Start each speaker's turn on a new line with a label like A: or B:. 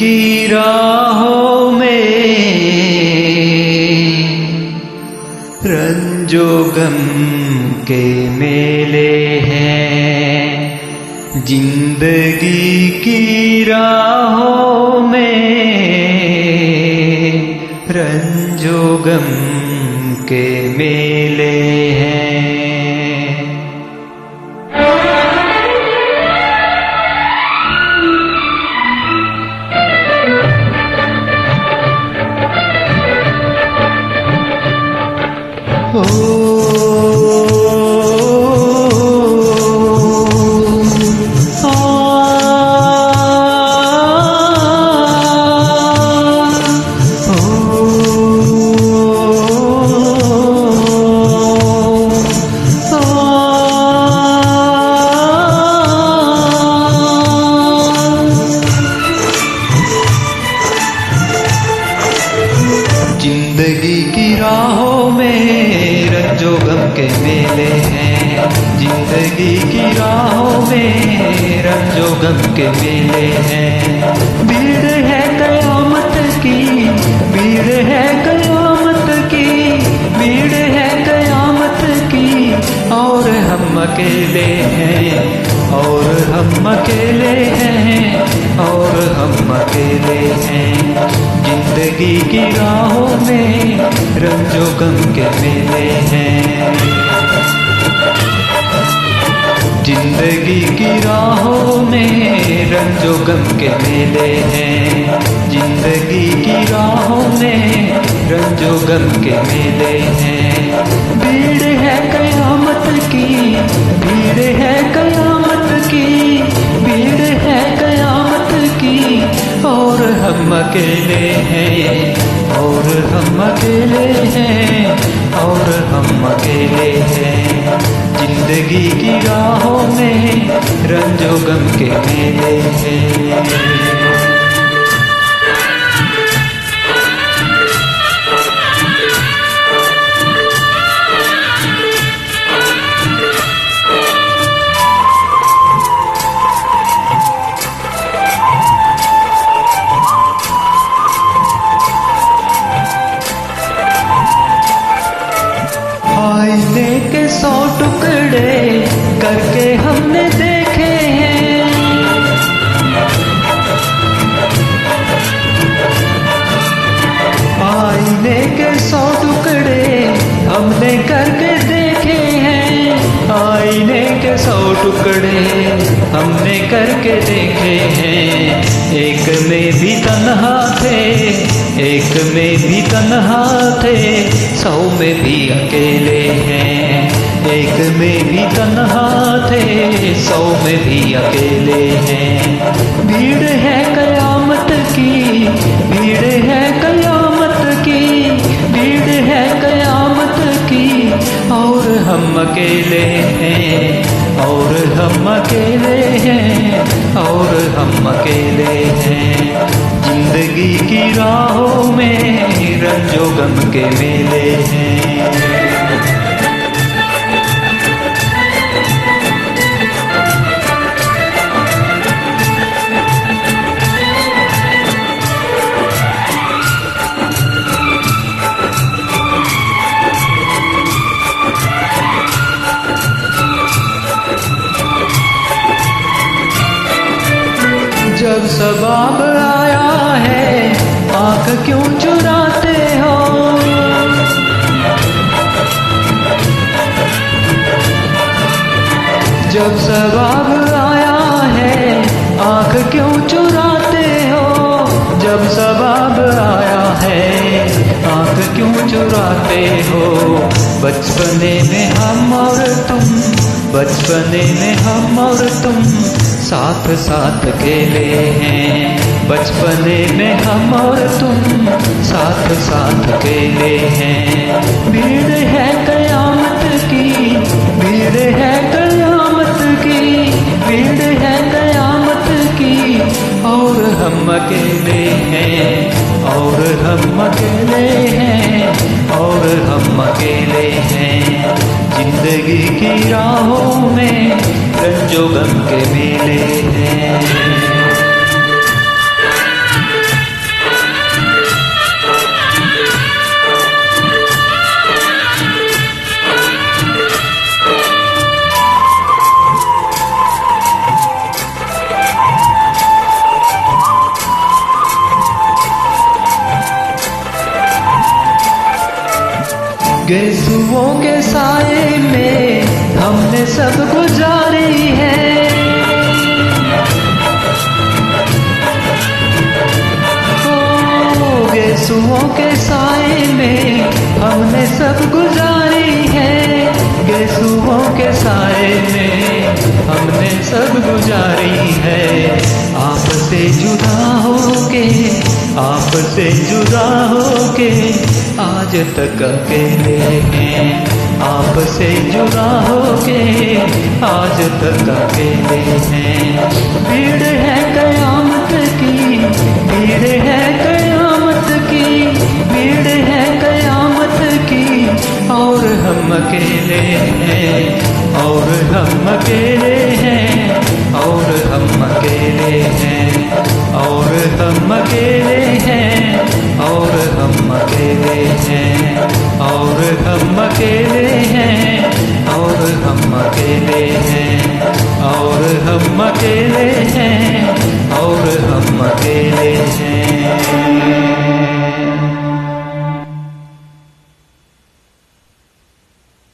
A: की राहों में रंजो गम के मेले हैं, जिंदगी की राहों में रंजो गम के मेले हैं। जिंदगी की राहों में रंजो गम के मेले हैं, जिंदगी की राहों में रंजो गम के मेले हैं। भीड़ है कयामत की, भीड़ है कयामत की, भीड़ है कयामत की, और हम अकेले हैं, और हम अकेले हैं, और हम अकेले हैं। जिंदगी की राहों में रंजो गम के मेले हैं, जिंदगी की राहों में रंजो गम के मेले हैं, जिंदगी की राहों में रंजो गम के मेले हैं। भीड़ है कयामत की, भीड़ है कयामत की, भीड़ है कयामत की, और हम अकेले हैं, और हम अकेले हैं, और हम अकेले हैं। जिंदगी की राहों में रंजो गम के मेले हैं। आईने के 100 टुकड़े करके हमने देखे हैं, आईने के 100 टुकड़े हमने करके देखे हैं, आईने के 100 टुकड़े हमने करके देखे हैं। एक में भी तन्हा थे, एक में भी तन्हा थे, 100 में भी अकेले हैं। एक में भी तन्हा थे, 100 में भी अकेले हैं। भीड़ है कयामत की, भीड़ है कयामत की, भीड़ है कयामत की, और हम अकेले हैं, और हम अकेले हैं, और हम अकेले हैं। जिंदगी की राहों में रंजो गम के मेले हैं। जब सबाब आया है आंख क्यों चुराते हो, जब सबाब आया है आंख क्यों चुराते हो, जब सबाब आया है आंख क्यों चुराते हो। बचपने में हम और तुम, बचपने में हम और तुम साथ साथ खेले हैं, बचपने में हम और तुम साथ साथ खेले हैं। भीड़ है कयामत की, भीड़ है कयामत की, भीड़ है कयामत की, और हम अकेले हैं, और हम अकेले हैं, और हम अकेले हैं। जिंदगी की राहों में रंजो गम के मेले हैं। गेसुओं के साए में हमने सब गुजारी है। ओ गेसुओं के साए में हमने सब गुजारी है। गेसुओं के साए में हमने सब गुजारी है। आपसे जुदा होके, आपसे जुदा होके आज तक अकेले हैं। आपसे जुदा होके आज तक अकेले हैं। भीड़ है कयामत की, भीड़ है कयामत की, भीड़ है कयामत की, और हम अकेले हैं, और हम अकेले हैं, और हम अकेले हैं, और हम अकेले हैं, और हम अकेले हैं, और हम अकेले हैं, और हम अकेले हैं, और हम अकेले हैं।